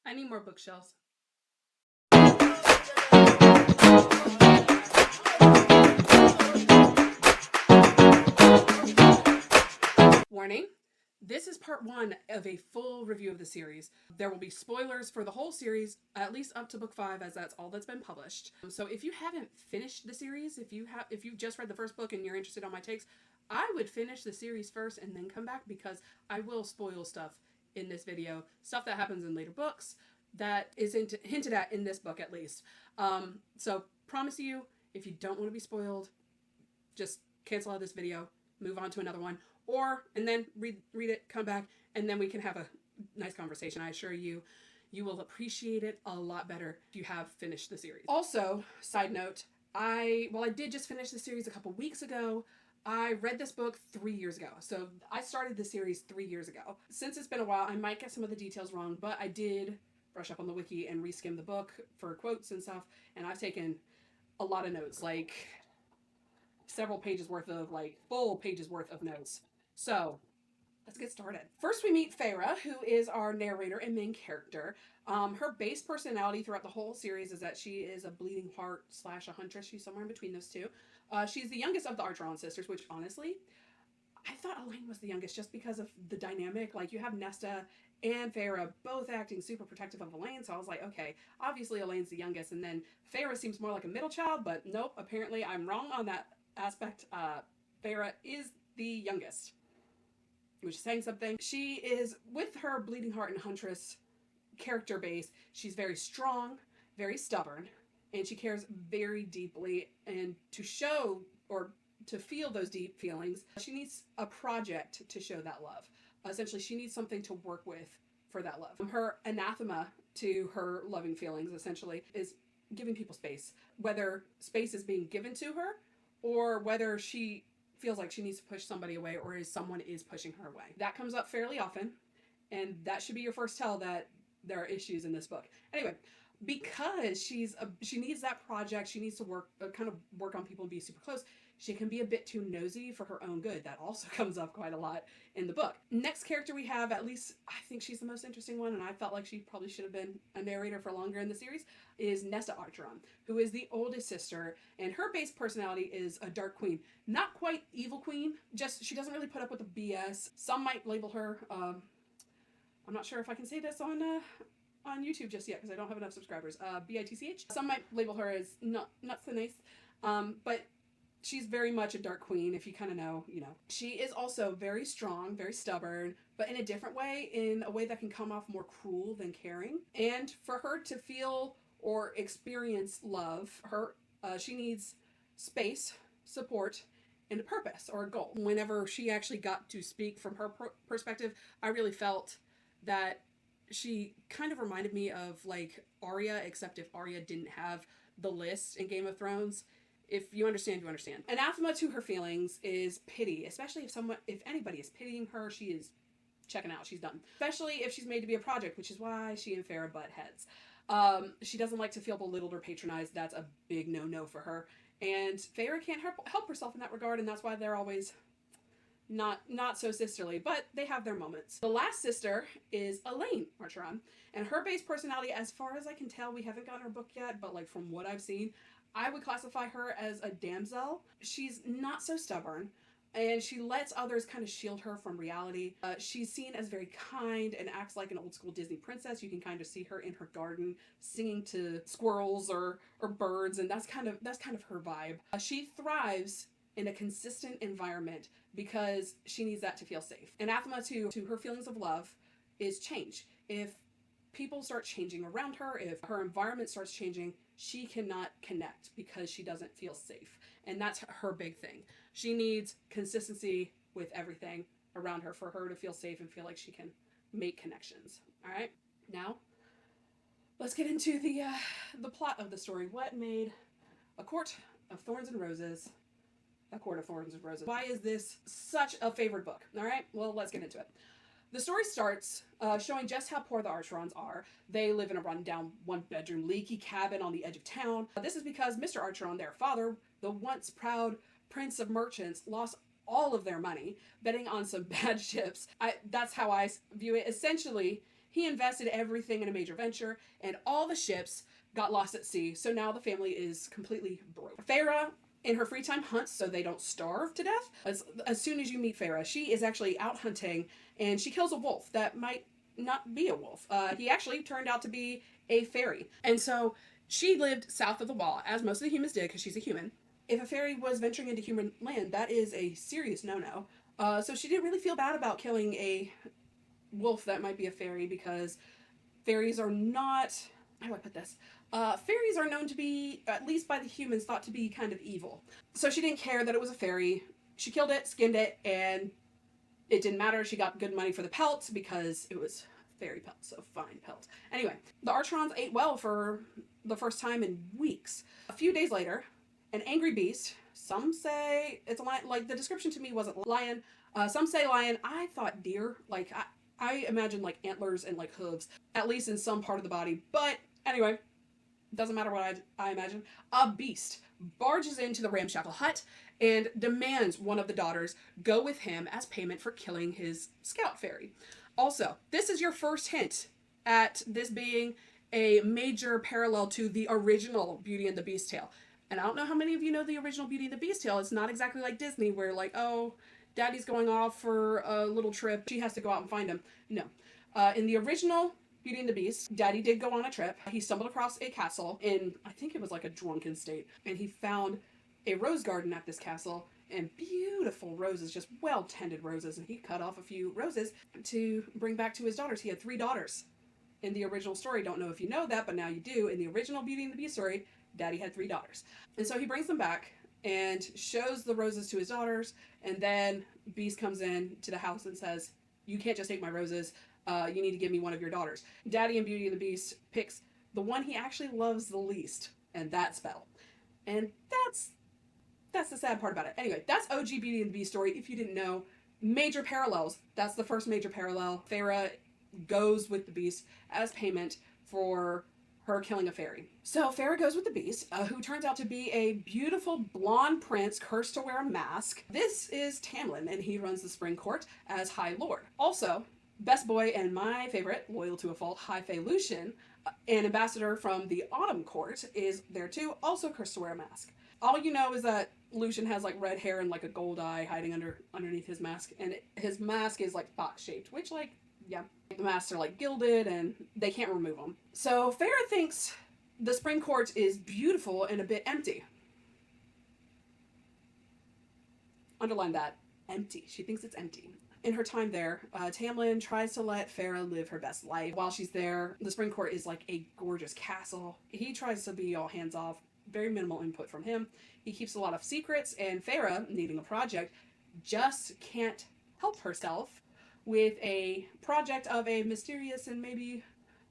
I need more bookshelves. Warning. This is part one of a full review of the series. There will be spoilers for the whole series, at least up to book 5, as that's all that's been published. So if you haven't finished the series, if you just read the first book and you're interested on my takes, I would finish the series first and then come back, because I will spoil stuff in this video, stuff that happens in later books that isn't hinted at in this book at least. So promise you, if you don't want to be spoiled, just cancel out this video, move on to another one, or and then read it, come back, and then we can have a nice conversation. I assure you, you will appreciate it a lot better if you have finished the series. Also, side note, I did just finish the series a couple weeks ago. I read this book 3 years ago. So I started the series 3 years ago. Since it's been a while, I might get some of the details wrong, but I did brush up on the wiki and reskim the book for quotes and stuff, and I've taken a lot of notes, like several pages worth of, like, full pages worth of notes. So let's get started. First, we meet Feyre, who is our narrator and main character. Her base personality throughout the whole series is that she is a bleeding heart / a huntress. She's somewhere in between those two. She's the youngest of the Archeron sisters, which honestly, I thought Elaine was the youngest just because of the dynamic. Like, you have Nesta and Feyre both acting super protective of Elaine, so I was like, okay, obviously Elaine's the youngest, and then Feyre seems more like a middle child, but nope, apparently I'm wrong on that aspect. Feyre is the youngest, which is saying something. She is, with her bleeding heart and huntress character base, she's very strong, very stubborn, and she cares very deeply. And to show, or to feel those deep feelings, she needs a project to show that love. Essentially, she needs something to work with for that love. Her anathema to her loving feelings, essentially, is giving people space. Whether space is being given to her, or whether she feels like she needs to push somebody away, or someone is pushing her away. That comes up fairly often, and that should be your first tell that there are issues in this book. Anyway, because she needs that project, she needs to work on people and be super close. She can be a bit too nosy for her own good. That also comes up quite a lot in the book. Next character we have, at least I think she's the most interesting one, and I felt like she probably should have been a narrator for longer in the series, is Nesta Archeron, who is the oldest sister, and her base personality is a dark queen. Not quite evil queen, just she doesn't really put up with the BS. Some might label her, I'm not sure if I can say this on YouTube just yet because I don't have enough subscribers. BITCH. Some might label her as not so nice, but she's very much a dark queen. If you kind of know, you know. She is also very strong, very stubborn, but in a different way, in a way that can come off more cruel than caring. And for her to feel or experience love, she needs space, support, and a purpose or a goal. Whenever she actually got to speak from her perspective, I really felt that she kind of reminded me of, like, Arya, except if Arya didn't have the list in Game of Thrones. If you understand, you understand. Anathema to her feelings is pity, especially if anybody is pitying her, she is checking out. She's done. Especially if she's made to be a project, which is why she and Feyre butt heads. She doesn't like to feel belittled or patronized. That's a big no-no for her. And Feyre can't help herself in that regard, and that's why they're always not so sisterly, but they have their moments. The last sister is Elaine Archeron, and her base personality, as far as I can tell, we haven't gotten her book yet, but like from what I've seen, I would classify her as a damsel. She's not so stubborn, and she lets others kind of shield her from reality. She's seen as very kind and acts like an old school Disney princess. You can kind of see her in her garden singing to squirrels or birds, and that's kind of her vibe. She thrives in a consistent environment because she needs that to feel safe. Anathema to her feelings of love is change. If people start changing around her, if her environment starts changing, she cannot connect because she doesn't feel safe. And that's her big thing. She needs consistency with everything around her for her to feel safe and feel like she can make connections. All right, now let's get into the plot of the story. What made A Court of Thorns and Roses A Court of Thorns and Roses? Why is this such a favorite book? All right, well, let's get into it. The story starts showing just how poor the Archerons are. They live in a rundown one-bedroom leaky cabin on the edge of town. This is because Mr. Archeron, their father, the once proud prince of merchants, lost all of their money betting on some bad ships. That's how I view it. Essentially, He invested everything in a major venture, and all the ships got lost at sea, so now the family is completely broke. Farah, in her free time, hunts so they don't starve to death. As soon as you meet Farah, she is actually out hunting, and she kills a wolf that might not be a wolf. He actually turned out to be a fairy. And so she lived south of the wall, as most of the humans did, because she's a human. If a fairy was venturing into human land, that is a serious no-no. So she didn't really feel bad about killing a wolf that might be a fairy, because fairies are not... How do I put this? Fairies are known to be, at least by the humans, thought to be kind of evil. So she didn't care that it was a fairy. She killed it, skinned it, and it didn't matter. She got good money for the pelt because it was fairy pelt, so fine pelt. Anyway, the Archerons ate well for the first time in weeks. A few days later, an angry beast, some say it's a lion, like the description to me wasn't lion, some say lion, I thought deer, like I imagine like antlers and like hooves, at least in some part of the body, but anyway, doesn't matter what I imagine. A beast barges into the ramshackle hut and demands one of the daughters go with him as payment for killing his scout fairy. Also, this is your first hint at this being a major parallel to the original Beauty and the Beast tale. And I don't know how many of you know the original Beauty and the Beast tale. It's not exactly like Disney where like, oh, daddy's going off for a little trip, she has to go out and find him. No. In the original Beauty and the Beast, Daddy did go on a trip. He stumbled across a castle in, I think it was like a drunken state, and he found a rose garden at this castle and beautiful roses, just well-tended roses, and he cut off a few roses to bring back to his daughters. He had 3 daughters in the original story. Don't know if you know that, but now you do. In the original Beauty and the Beast story, Daddy had 3 daughters. And so he brings them back and shows the roses to his daughters, and then Beast comes in to the house and says, you can't just take my roses. You need to give me one of your daughters. Daddy in Beauty and the Beast picks the one he actually loves the least, and that's Belle. And that's the sad part about it. Anyway, that's OG Beauty and the Beast story. If you didn't know, major parallels. That's the first major parallel. Farah goes with the Beast as payment for her killing a fairy. So Farah goes with the Beast, who turns out to be a beautiful blonde prince cursed to wear a mask. This is Tamlin, and he runs the Spring Court as High Lord. Also, best boy and my favorite, loyal to a fault, High Fae Lucian, an ambassador from the Autumn Court, is there too, also cursed to wear a mask. All you know is that Lucian has like red hair and like a gold eye hiding underneath his mask, and his mask is like box shaped, which like, yeah, the masks are like gilded and they can't remove them. So Farah thinks the Spring Court is beautiful and a bit empty. Underline that, empty. She thinks it's empty. In her time there, Tamlin tries to let Farah live her best life. While she's there, the Spring Court is like a gorgeous castle. He tries to be all hands off, very minimal input from him. He keeps a lot of secrets, and Farah, needing a project, just can't help herself with a project of a mysterious and maybe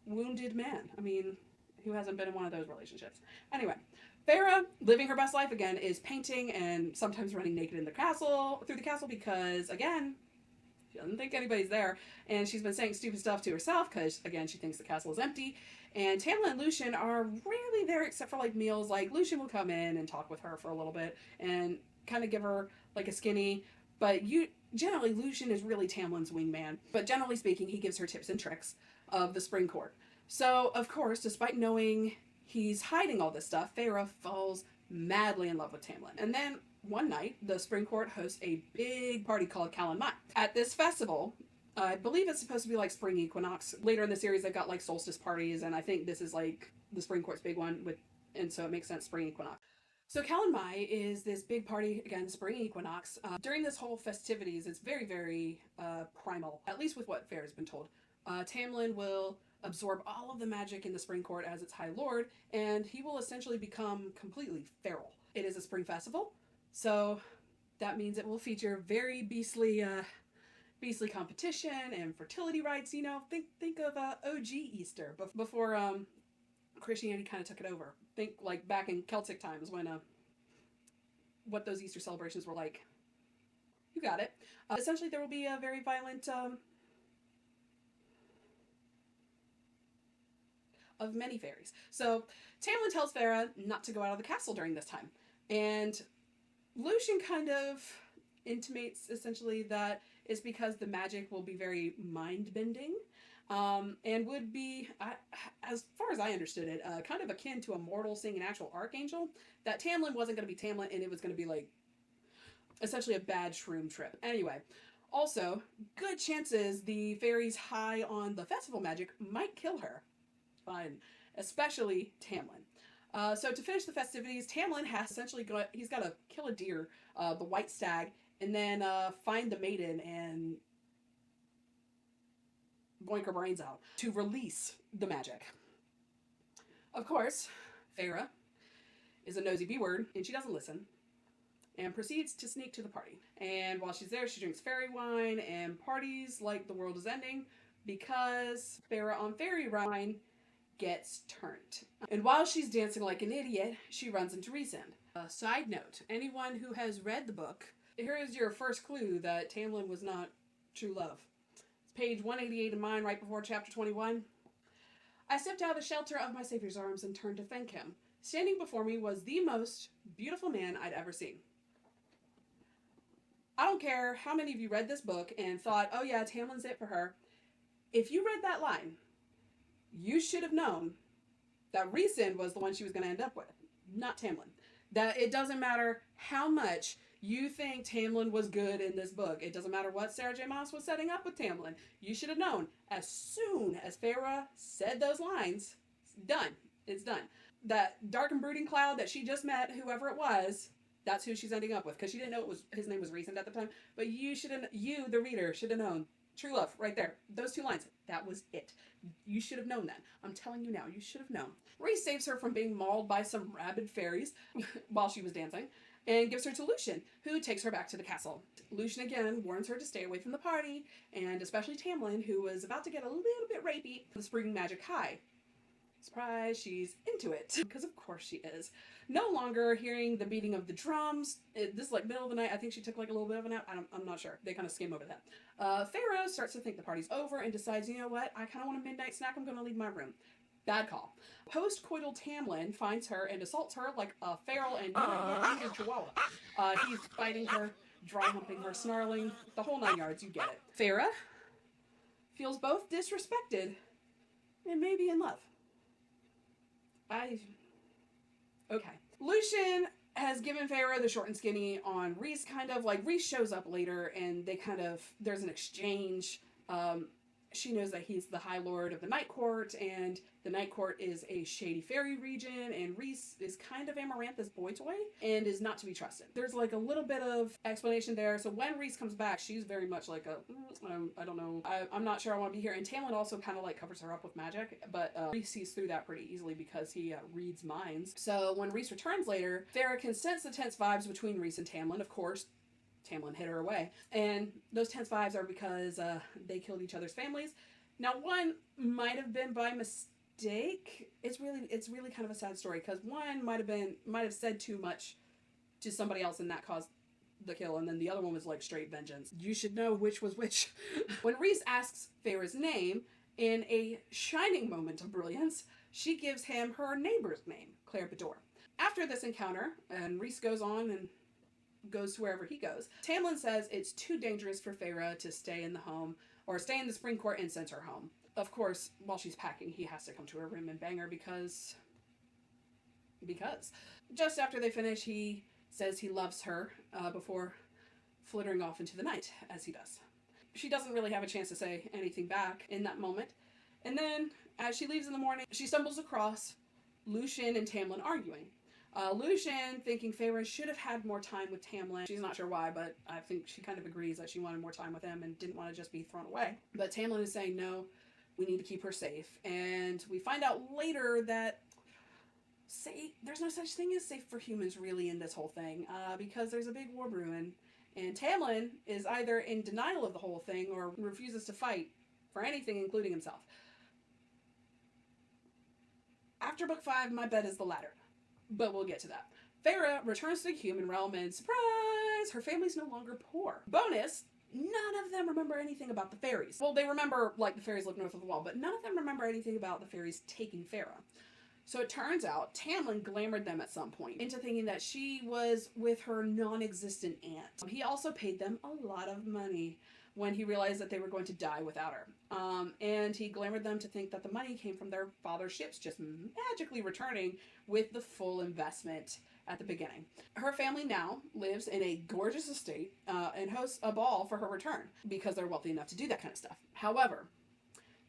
wounded man. I mean, who hasn't been in one of those relationships? Anyway, Farah, living her best life again, is painting and sometimes running naked in the castle, through the castle, because, again, she doesn't think anybody's there, and she's been saying stupid stuff to herself because, again, she thinks the castle is empty. And Tamlin and Lucian are rarely there except for like meals. Like Lucian will come in and talk with her for a little bit and kind of give her like a skinny. But generally Lucian is really Tamlin's wingman. But generally speaking, he gives her tips and tricks of the Spring Court. So of course, despite knowing he's hiding all this stuff, Farah falls madly in love with Tamlin. And then one night, the Spring Court hosts a big party called Calan Mai. At this festival, I believe it's supposed to be like spring equinox. Later in the series, they've got like solstice parties, and I think this is like the Spring Court's big one, and so it makes sense, spring equinox. So Calan Mai is this big party, again, spring equinox. During this whole festivities, it's very, very primal, at least with what Farah's been told. Tamlin will absorb all of the magic in the Spring Court as its High Lord, and he will essentially become completely feral. It is a spring festival, so that means it will feature very beastly competition and fertility rites. You know, think of OG Easter before Christianity kind of took it over. Think like back in Celtic times when what those Easter celebrations were like. You got it. Essentially, there will be a very violent of many fairies. So Tamlin tells Farah not to go out of the castle during this time, and Lucian kind of intimates essentially that it's because the magic will be very mind-bending. and would be, as far as I understood it, kind of akin to a mortal seeing an actual archangel. That Tamlin wasn't going to be Tamlin, and it was going to be like essentially a bad shroom trip. Anyway, also, good chances the fairies high on the festival magic might kill her. Fun. Especially Tamlin. So to finish the festivities, Tamlin has essentially he's got to kill a deer, the white stag, and then find the maiden and boink her brains out to release the magic. Of course, Feyre is a nosy B-word, and she doesn't listen, and proceeds to sneak to the party. And while she's there, she drinks fairy wine and parties like the world is ending, because Feyre on fairy wine gets turned. And while she's dancing like an idiot, she runs into Rhysand. Side note, anyone who has read the book, here is your first clue that Tamlin was not true love. It's page 188 in mine, right before chapter 21. I stepped out of the shelter of my savior's arms and turned to thank him. Standing before me was the most beautiful man I'd ever seen. I don't care how many of you read this book and thought, oh yeah, Tamlin's it for her. If you read that line, you should have known that Rhysand was the one she was going to end up with, not Tamlin. That it doesn't matter how much you think Tamlin was good in this book. It doesn't matter what Sarah J. Maas was setting up with Tamlin. You should have known as soon as Feyre said those lines, done. It's done. That dark and brooding cloud that she just met, whoever it was, that's who she's ending up with. Because she didn't know his name was Rhysand at the time. But you, the reader, should have known. True love, right there. Those two lines. That was it. You should have known that. I'm telling you now, you should have known. Rhys saves her from being mauled by some rabid fairies while she was dancing, and gives her to Lucien, who takes her back to the castle. Lucien again warns her to stay away from the party, and especially Tamlin, who was about to get a little bit rapey, the spring magic high. Surprise, she's into it. Because of course she is. No longer hearing the beating of the drums. This is like middle of the night. I think she took like a little bit of a nap. I'm not sure. They kind of skim over that. Feyre starts to think the party's over and decides, you know what? I kind of want a midnight snack. I'm going to leave my room. Bad call. Post-coital Tamlin finds her and assaults her like a feral and angry chihuahua. He's biting her, dry humping her, snarling, the whole 9 yards. You get it. Feyre feels both disrespected and maybe in love. Okay. Lucien has given Feyre the short and skinny on Rhys, kind of. Like, Rhys shows up later, and they kind of, there's an exchange. She knows that he's the High Lord of the Night Court, and the Night Court is a shady fairy region, and Rhys is kind of Amarantha's boy toy, and is not to be trusted. There's like a little bit of explanation there, so when Rhys comes back, she's very much like I don't know, I'm not sure I want to be here, and Tamlin also kind of like covers her up with magic, but Rhys sees through that pretty easily because he reads minds. So when Rhys returns later, Feyre can sense the tense vibes between Rhys and Tamlin, of course. Tamlin hid her away. And those tense vibes are because they killed each other's families. Now, one might have been by mistake. It's really kind of a sad story because one might have said too much to somebody else and that caused the kill, and then the other one was like straight vengeance. You should know which was which. When Rhys asks Feyre's name, in a shining moment of brilliance, she gives him her neighbor's name, Claire Bedore. After this encounter, and Rhys goes on and goes to wherever he goes, Tamlin says it's too dangerous for Feyre to stay in the home, or stay in the spring court, and sends her home. Of course, while she's packing, he has to come to her room and bang her because. Just after they finish, he says he loves her before flittering off into the night, as he does. She doesn't really have a chance to say anything back in that moment. And then, as she leaves in the morning, she stumbles across Lucien and Tamlin arguing. Lucien thinking Feyre should have had more time with Tamlin. She's not sure why, but I think she kind of agrees that she wanted more time with him and didn't want to just be thrown away. But Tamlin is saying, no, we need to keep her safe. And we find out later that there's no such thing as safe for humans really in this whole thing, because there's a big war brewing. And Tamlin is either in denial of the whole thing or refuses to fight for anything, including himself. After book 5, my bet is the latter. But we'll get to that. Feyre returns to the human realm and, surprise, her family's no longer poor. Bonus, none of them remember anything about the fairies. Well, they remember, like, the fairies live north of the wall, but none of them remember anything about the fairies taking Feyre. So it turns out Tamlin glamored them at some point into thinking that she was with her non-existent aunt. He also paid them a lot of money. when he realized that they were going to die without her. And he glamored them to think that the money came from their father's ships just magically returning with the full investment at the beginning. Her family now lives in a gorgeous estate and hosts a ball for her return because they're wealthy enough to do that kind of stuff. However,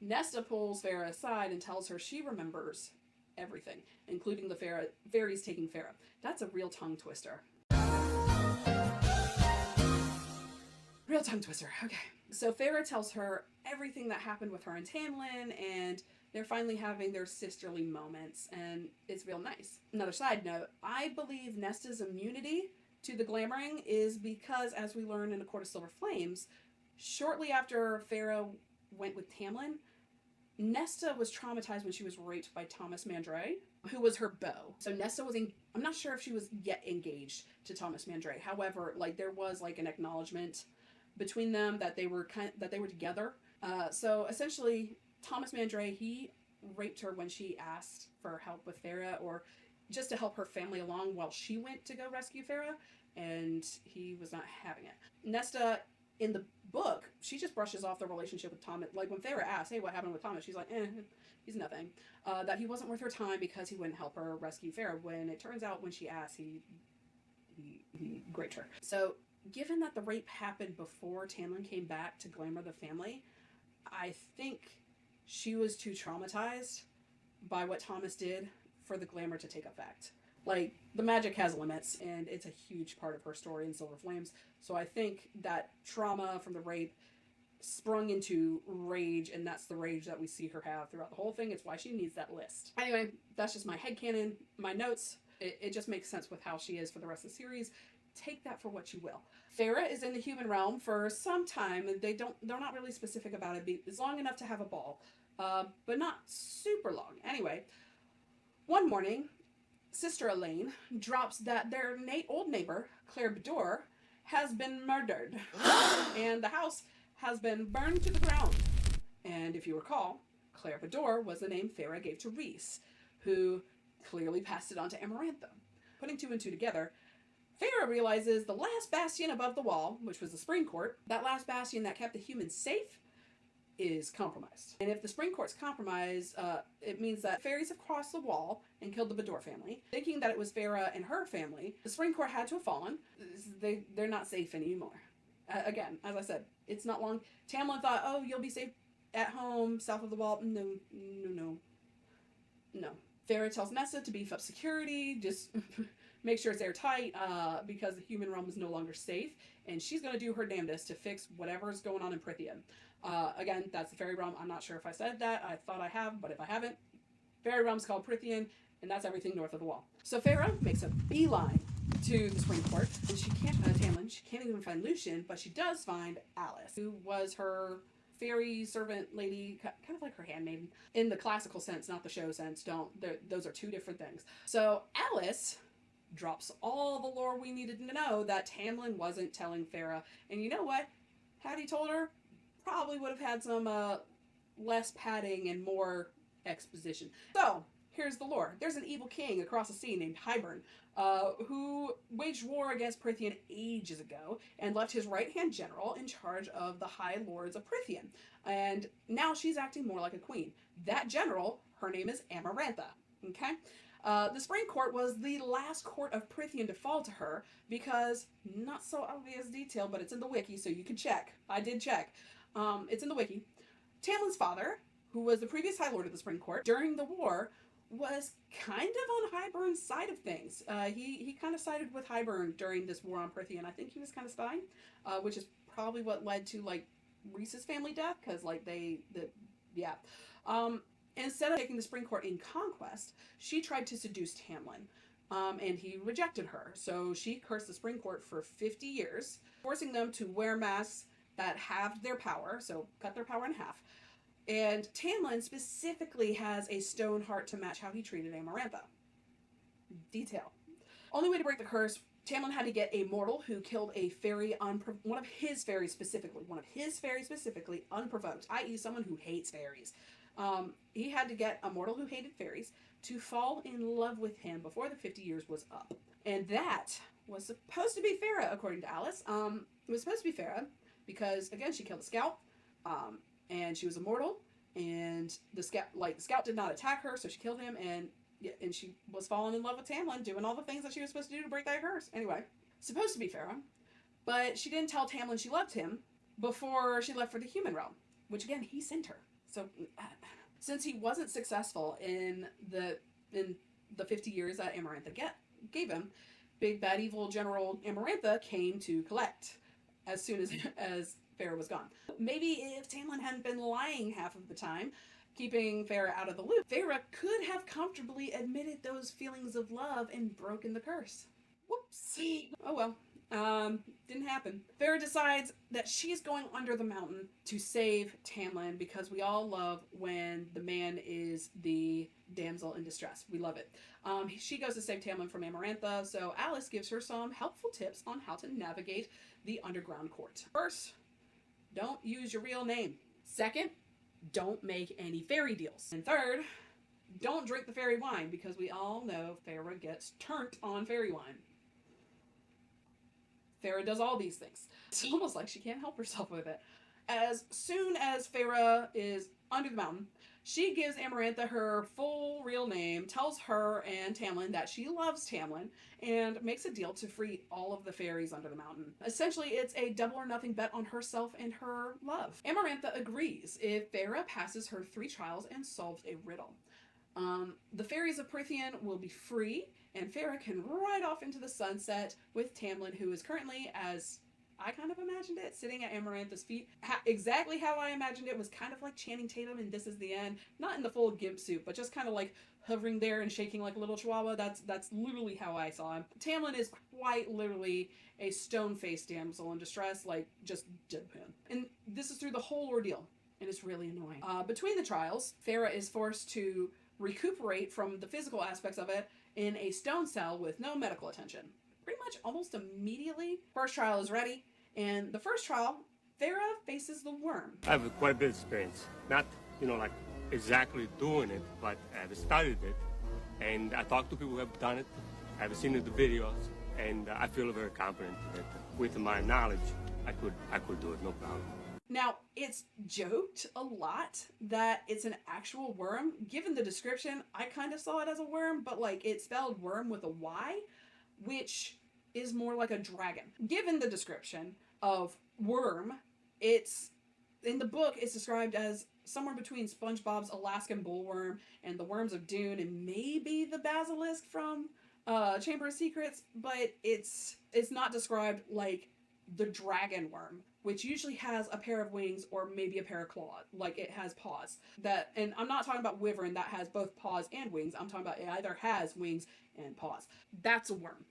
Nesta pulls Farah aside and tells her she remembers everything, including the fairies taking Farah. That's a real tongue twister. Real tongue twister. Okay. So Farah tells her everything that happened with her and Tamlin, and they're finally having their sisterly moments, and it's real nice. Another side note, I believe Nesta's immunity to the glamoring is because, as we learn in A Court of Silver Flames, shortly after Farah went with Tamlin, Nesta was traumatized when she was raped by Thomas Mandray, who was her beau. So Nesta was I'm not sure if she was yet engaged to Thomas Mandray. However, like there was like an acknowledgement between them that they were together. So essentially, Thomas Mandray, he raped her when she asked for help with Farah, or just to help her family along while she went to go rescue Farah, and he was not having it. Nesta, in the book, she just brushes off the relationship with Thomas. Like when Farah asks, hey, what happened with Thomas? She's like, he's nothing. That he wasn't worth her time because he wouldn't help her rescue Farah, when it turns out when she asked, he raped her. So given that the rape happened before Tamlin came back to glamour the family, I think she was too traumatized by what Thomas did for the glamour to take effect. Like, the magic has limits, and it's a huge part of her story in Silver Flames. So I think that trauma from the rape sprung into rage, and that's the rage that we see her have throughout the whole thing. It's why she needs that list. Anyway, that's just my headcanon, my notes. It just makes sense with how she is for the rest of the series. Take that for what you will. Farah is in the human realm for some time, and they're not really specific about it. It's long enough to have a ball, but not super long. Anyway, one morning, Sister Elaine drops that their old neighbor, Claire Bedore, has been murdered, and the house has been burned to the ground. And if you recall, Claire Bedore was the name Farah gave to Rhys, who clearly passed it on to Amarantha. Putting two and two together, Farah realizes the last bastion above the wall, which was the Spring Court, that last bastion that kept the humans safe, is compromised. And if the Spring Court's compromised, it means that fairies have crossed the wall and killed the Bedore family. Thinking that it was Farah and her family, the Spring Court had to have fallen. They're not safe anymore. Again, as I said, it's not long. Tamlin thought, oh, you'll be safe at home, south of the wall. No. Farah tells Nesta to beef up security, just make sure it's airtight, because the human realm is no longer safe, and she's going to do her damnedest to fix whatever's going on in Prythian. Again, that's the fairy realm. I'm not sure if I said that. I thought I have, but if I haven't, fairy realm's called Prythian, and that's everything north of the wall. So Farah makes a beeline to the Spring Court, and she can't find Tamlin. She can't even find Lucian, but she does find Alice, who was her fairy servant lady, kind of like her handmaiden, in the classical sense, not the show sense. Those are two different things. So Alice drops all the lore we needed to know that Tamlin wasn't telling Farah. And you know what? Had he told her, probably would have had some less padding and more exposition. So here's the lore. There's an evil king across the sea named Hybern, who waged war against Prythian ages ago and left his right-hand general in charge of the High Lords of Prythian. And now she's acting more like a queen. That general, her name is Amarantha. Okay? The Spring Court was the last court of Prythian to fall to her because, not so obvious detail, but it's in the wiki, so you can check. I did check. It's in the wiki. Tamlin's father, who was the previous High Lord of the Spring Court, during the war, was kind of on Hybern's side of things. He kind of sided with Hybern during this war on Prythian. I think he was kind of spying, which is probably what led to, like, Rhys's family death, because, like, instead of taking the Spring Court in conquest, she tried to seduce Tamlin, and he rejected her. So she cursed the Spring Court for 50 years, forcing them to wear masks that halved their power, so cut their power in half. And Tamlin specifically has a stone heart to match how he treated Amarantha. Detail. Only way to break the curse, Tamlin had to get a mortal who killed a fairy, one of his fairies specifically, unprovoked, i.e. someone who hates fairies. He had to get a mortal who hated fairies to fall in love with him before the 50 years was up. And that was supposed to be Farah, according to Alice. It was supposed to be Farah. because again, she killed a scout, and she was immortal, and the scout did not attack her, so she killed him, and she was falling in love with Tamlin, doing all the things that she was supposed to do to break that curse. Anyway, supposed to be Farah, but she didn't tell Tamlin she loved him before she left for the human realm, which again, he sent her. So since he wasn't successful in the 50 years that Amarantha gave him, big bad evil General Amarantha came to collect as soon as Farah was gone. Maybe if Tamlin hadn't been lying half of the time, keeping Farah out of the loop, Farah could have comfortably admitted those feelings of love and broken the curse. Whoops. Oh well. Didn't happen. Farah decides that she's going under the mountain to save Tamlin, because we all love when the man is the damsel in distress. We love it. She goes to save Tamlin from Amarantha, so Alice gives her some helpful tips on how to navigate the underground court. First, don't use your real name. Second, don't make any fairy deals. And third, don't drink the fairy wine, because we all know Farah gets turnt on fairy wine. Farah does all these things. It's almost like she can't help herself with it. As soon as Farah is under the mountain, she gives Amarantha her full real name, tells her and Tamlin that she loves Tamlin, and makes a deal to free all of the fairies under the mountain. Essentially, it's a double or nothing bet on herself and her love. Amarantha agrees if Farah passes her 3 trials and solves a riddle. The fairies of Prythian will be free, and Farah can ride off into the sunset with Tamlin, who is currently, as I kind of imagined it, sitting at Amarantha's feet. Exactly how I imagined it was kind of like Channing Tatum in This Is the End. Not in the full gimp suit, but just kind of like hovering there and shaking like a little chihuahua. That's literally how I saw him. Tamlin is quite literally a stone-faced damsel in distress, like just deadpan. And this is through the whole ordeal, and it's really annoying. Between the trials, Farah is forced to recuperate from the physical aspects of it in a stone cell with no medical attention. Pretty much almost immediately, first trial is ready, and the first trial, Farah faces the worm. I have quite a bit of experience. Not, like exactly doing it, but I've studied it, and I talked to people who have done it. I've seen the videos, and I feel very confident that with my knowledge, I could do it, no problem. Now, it's joked a lot that it's an actual worm. Given the description, I kind of saw it as a worm, but like it's spelled worm with a Y, which is more like a dragon. Given the description of worm, it's in the book it's described as somewhere between SpongeBob's Alaskan bullworm and the worms of Dune, and maybe the basilisk from Chamber of Secrets, but it's not described like the dragon worm, which usually has a pair of wings or maybe a pair of claws, like it has paws. And I'm not talking about wyvern that has both paws and wings. I'm talking about it either has wings and paws. That's a worm.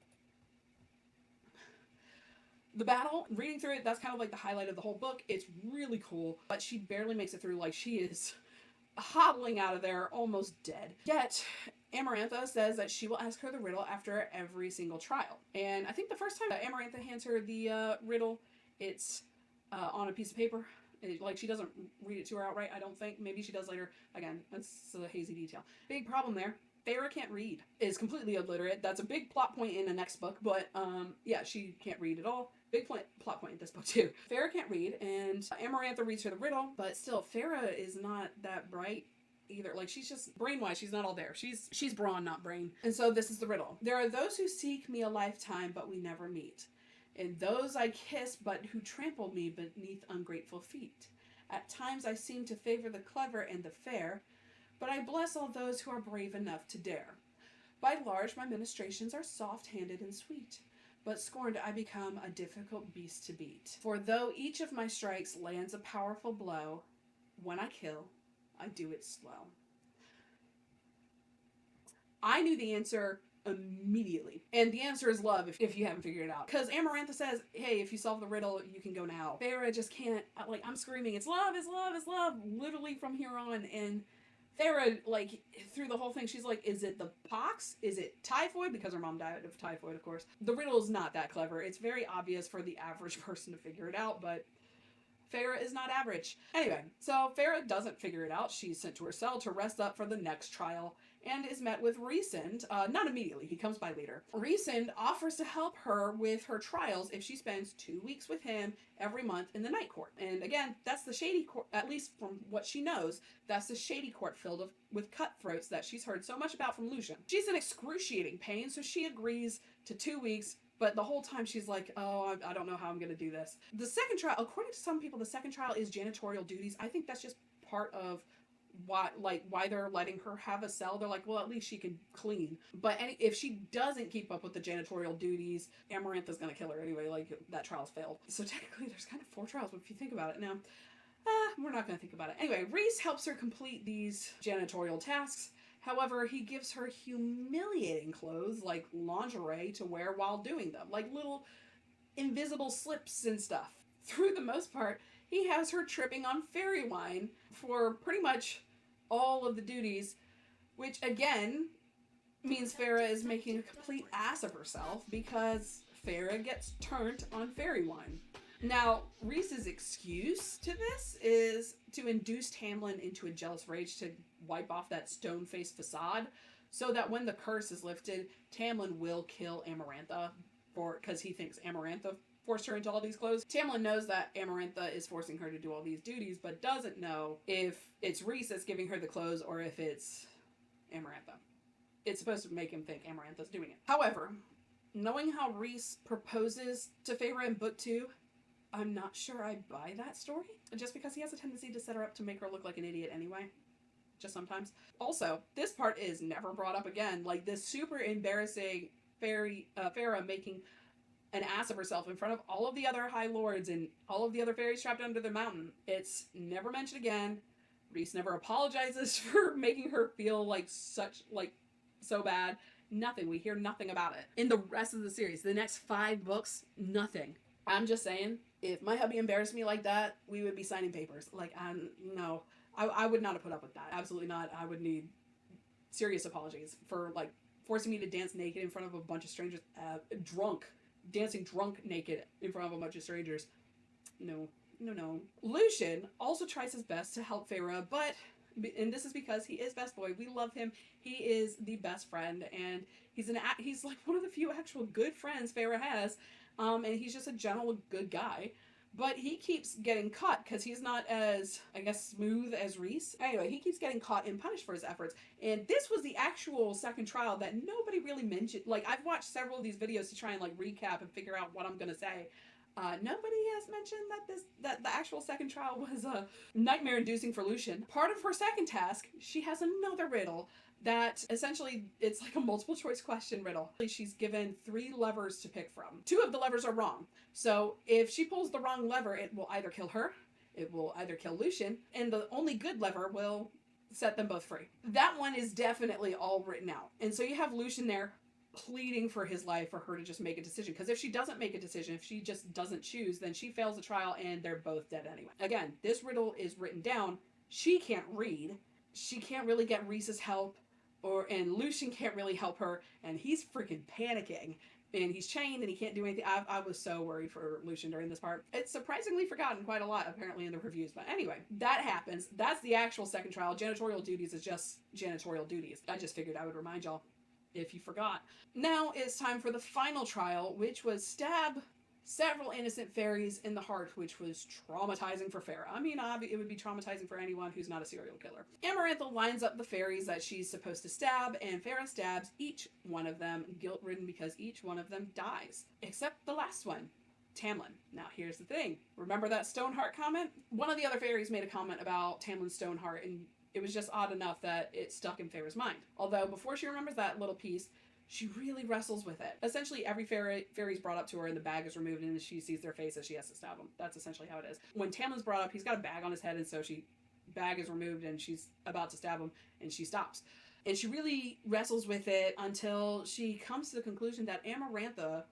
The battle, reading through it, that's kind of like the highlight of the whole book. It's really cool, but she barely makes it through. Like, she is hobbling out of there, almost dead. Yet, Amarantha says that she will ask her the riddle after every single trial. And I think the first time that Amarantha hands her the riddle, it's on a piece of paper. She doesn't read it to her outright, I don't think. Maybe she does later. Again, that's a hazy detail. Big problem there. Farah can't read. Is completely illiterate. That's a big plot point in the next book, but yeah, she can't read at all. Big plot point in this book too. Farah can't read, and Amarantha reads her the riddle, but still, Farah is not that bright either. Like, she's just brain-wise, she's not all there. She's brawn, not brain. And so this is the riddle. There are those who seek me a lifetime, but we never meet. And those I kiss, but who trample me beneath ungrateful feet. At times I seem to favor the clever and the fair, but I bless all those who are brave enough to dare. By large, my ministrations are soft-handed and sweet, but scorned I become a difficult beast to beat. For though each of my strikes lands a powerful blow, when I kill, I do it slow. I knew the answer immediately. And the answer is love, if you haven't figured it out. Because Amarantha says, hey, if you solve the riddle, you can go now. Farah just can't, like, I'm screaming, it's love, it's love, it's love, literally from here on. And Farah, like, through the whole thing, she's like, is it the pox? Is it typhoid? Because her mom died of typhoid, of course. The riddle is not that clever. It's very obvious for the average person to figure it out, but Feyre is not average. Anyway, so Feyre doesn't figure it out. She's sent to her cell to rest up for the next trial and is met with Rhysand. Not immediately, he comes by later. Rhysand offers to help her with her trials if she spends 2 weeks with him every month in the Night Court. And again, that's the shady court, at least from what she knows, that's the shady court filled with cutthroats that she's heard so much about from Lucien. She's in excruciating pain, so she agrees to 2 weeks. But the whole time she's like, oh, I don't know how I'm going to do this. The second trial, according to some people, the second trial is janitorial duties. I think that's just part of why they're letting her have a cell. They're like, well, at least she can clean. But if she doesn't keep up with the janitorial duties, Amarantha's going to kill her anyway. Like, that trial's failed. So technically there's kind of 4 trials, but if you think about it now, we're not going to think about it. Anyway, Rhys helps her complete these janitorial tasks. However, he gives her humiliating clothes, like lingerie, to wear while doing them. Like little invisible slips and stuff. Through the most part, he has her tripping on fairy wine for pretty much all of the duties, which again means Feyre is making a complete ass of herself because Feyre gets turned on fairy wine. Now, Rhys's excuse to this is to induce Tamlin into a jealous rage to wipe off that stone-faced facade so that when the curse is lifted, Tamlin will kill Amarantha because he thinks Amarantha forced her into all these clothes. Tamlin knows that Amarantha is forcing her to do all these duties, but doesn't know if it's Rhys that's giving her the clothes or if it's Amarantha. It's supposed to make him think Amarantha's doing it. However, knowing how Rhys proposes to Feyre in Book 2, I'm not sure I buy that story, just because he has a tendency to set her up to make her look like an idiot anyway. Just sometimes. Also, this part is never brought up again. Like, this super embarrassing Feyre making an ass of herself in front of all of the other High Lords and all of the other fairies trapped under the mountain. It's never mentioned again. Rhys never apologizes for making her feel so bad. Nothing. We hear nothing about it. In the rest of the series, the next 5 books, nothing. I'm just saying, if my hubby embarrassed me like that, we would be signing papers. Like, no. I would not have put up with that. Absolutely not. I would need serious apologies for, like, forcing me to dance naked in front of a bunch of strangers. Dancing drunk naked in front of a bunch of strangers. No. Lucien also tries his best to help Feyre, and this is because he is best boy. We love him. He is the best friend, and he's like one of the few actual good friends Feyre has. And he's just a general good guy. But he keeps getting caught because he's not as, I guess, smooth as Rhys. Anyway, he keeps getting caught and punished for his efforts. And this was the actual second trial that nobody really mentioned. Like, I've watched several of these videos to try and, like, recap and figure out what I'm going to say. Nobody has mentioned that the actual second trial was nightmare-inducing for Lucien. Part of her second task, she has another riddle that essentially it's like a multiple choice question riddle. She's given 3 levers to pick from. 2 of the levers are wrong. So if she pulls the wrong lever, it will either kill her, it will either kill Lucien, and the only good lever will set them both free. That one is definitely all written out. And so you have Lucien there pleading for his life for her to just make a decision. Because if she doesn't make a decision, if she just doesn't choose, then she fails the trial and they're both dead anyway. Again, this riddle is written down. She can't read. She can't really get Rhys's help. And Lucien can't really help her, and he's freaking panicking, and he's chained, and he can't do anything. I was so worried for Lucien during this part. It's surprisingly forgotten quite a lot, apparently, in the reviews, but anyway, that happens. That's the actual second trial. Janitorial duties is just janitorial duties. I just figured I would remind y'all if you forgot. Now it's time for the final trial, which was stab several innocent fairies in the heart, which was traumatizing for Feyre. I mean, it would be traumatizing for anyone who's not a serial killer. Amarantha lines up the fairies that she's supposed to stab, and Feyre stabs each one of them, guilt-ridden because each one of them dies. Except the last one, Tamlin. Now, here's the thing. Remember that Stoneheart comment? One of the other fairies made a comment about Tamlin's Stoneheart, and it was just odd enough that it stuck in Feyre's mind. Although, before she remembers that little piece, she really wrestles with it. Essentially, every fairy's brought up to her and the bag is removed and she sees their face as she has to stab them. That's essentially how it is. When Tamlin's brought up, he's got a bag on his head, and so bag is removed and she's about to stab him and she stops. And she really wrestles with it until she comes to the conclusion that Amarantha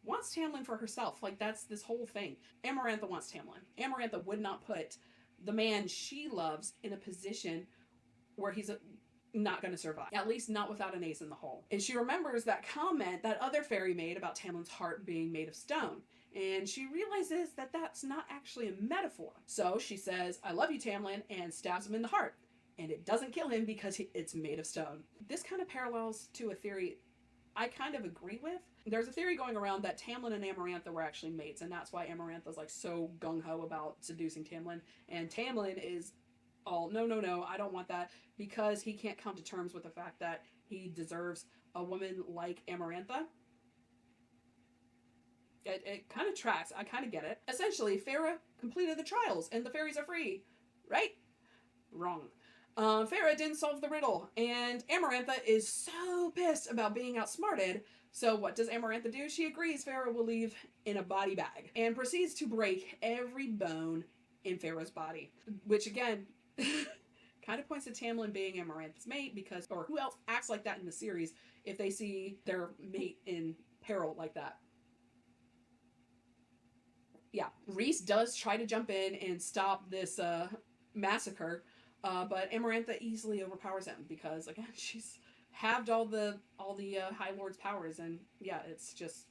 wants Tamlin for herself. Like, that's this whole thing. Amarantha wants Tamlin. Amarantha would not put the man she loves in a position where he's not going to survive. At least not without an ace in the hole. And she remembers that comment that other fairy made about Tamlin's heart being made of stone. And she realizes that that's not actually a metaphor. So she says, "I love you, Tamlin," and stabs him in the heart. And it doesn't kill him because it's made of stone. This kind of parallels to a theory I kind of agree with. There's a theory going around that Tamlin and Amarantha were actually mates, and that's why Amarantha's like so gung-ho about seducing Tamlin. And Tamlin is all, no, I don't want that, because he can't come to terms with the fact that he deserves a woman like Amarantha. It kind of tracks. I kind of get it. Essentially, Farah completed the trials, and the fairies are free. Right? Wrong. Farah didn't solve the riddle, and Amarantha is so pissed about being outsmarted. So what does Amarantha do? She agrees Farah will leave in a body bag and proceeds to break every bone in Farah's body, which again kind of points to Tamlin being Amarantha's mate, because, or who else acts like that in the series if they see their mate in peril like that. Yeah, Rhys does try to jump in and stop this massacre, but Amarantha easily overpowers him because, again, she's halved all the High Lord's powers, and yeah, it's just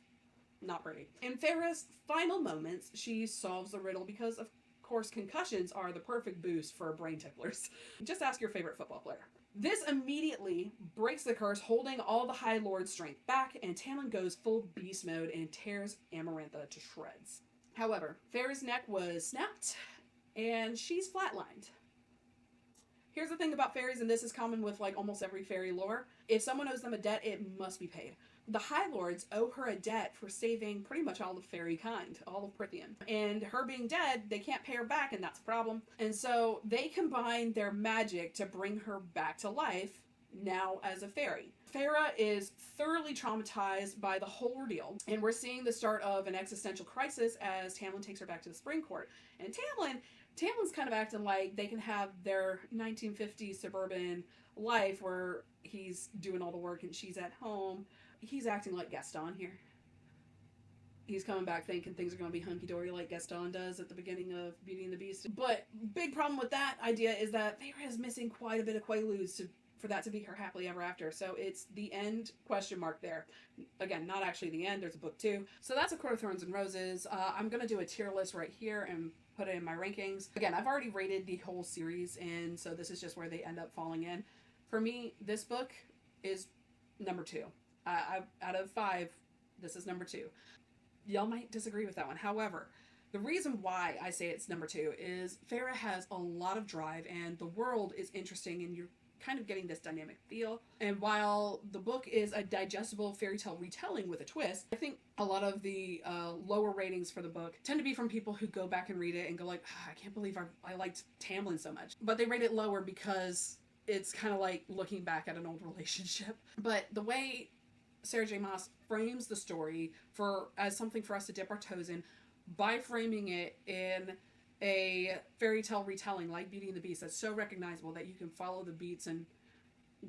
not pretty. In Farah's final moments, she solves the riddle because, of course, concussions are the perfect boost for brain ticklers. Just ask your favorite football player. This immediately breaks the curse, holding all the High Lord's strength back, and Tamlin goes full beast mode and tears Amarantha to shreds. However, Farah's neck was snapped, and she's flatlined. Here's the thing about fairies, and this is common with like almost every fairy lore. If someone owes them a debt, it must be paid. The High Lords owe her a debt for saving pretty much all of fairy kind, all of Prithian. And her being dead, they can't pay her back, and that's a problem. And so they combine their magic to bring her back to life, now as a fairy. Farah is thoroughly traumatized by the whole ordeal, and we're seeing the start of an existential crisis as Tamlin takes her back to the Spring Court. And Tamlin's kind of acting like they can have their 1950s suburban life where he's doing all the work and she's at home. He's acting like Gaston here. He's coming back thinking things are going to be hunky-dory like Gaston does at the beginning of Beauty and the Beast. But big problem with that idea is that Farah is missing quite a bit of Quaaludes for that to be her happily ever after. So it's the end question mark there. Again, not actually the end. There's a book 2. So that's A Court of Thorns and Roses. I'm going to do a tier list right here and put it in my rankings. Again, I've already rated the whole series, and so this is just where they end up falling in. For me, this book is number 2. Out of 5, this is number 2. Y'all might disagree with that one. However, the reason why I say it's number 2 is Farah has a lot of drive, and the world is interesting, and you're kind of getting this dynamic feel. And while the book is a digestible fairy tale retelling with a twist, I think a lot of the lower ratings for the book tend to be from people who go back and read it and go like, I can't believe I liked Tamlin so much. But they rate it lower because it's kind of like looking back at an old relationship. But the way Sarah J. Maas frames the story as something for us to dip our toes in by framing it in a fairy tale retelling like Beauty and the Beast that's so recognizable that you can follow the beats and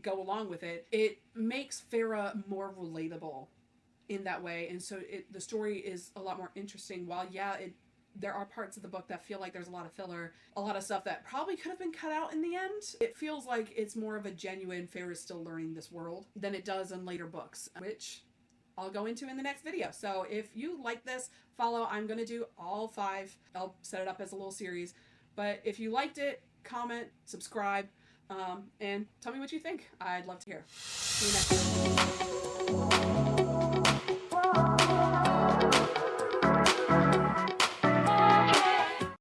go along with it, it makes Farah more relatable in that way. And so the story is a lot more interesting. While there are parts of the book that feel like there's a lot of filler, a lot of stuff that probably could have been cut out in the end, it feels like it's more of a genuine Farah's still learning this world than it does in later books, which I'll go into in the next video. So if you like this, follow. I'm going to do all 5. I'll set it up as a little series. But if you liked it, comment, subscribe, and tell me what you think. I'd love to hear. See you next time.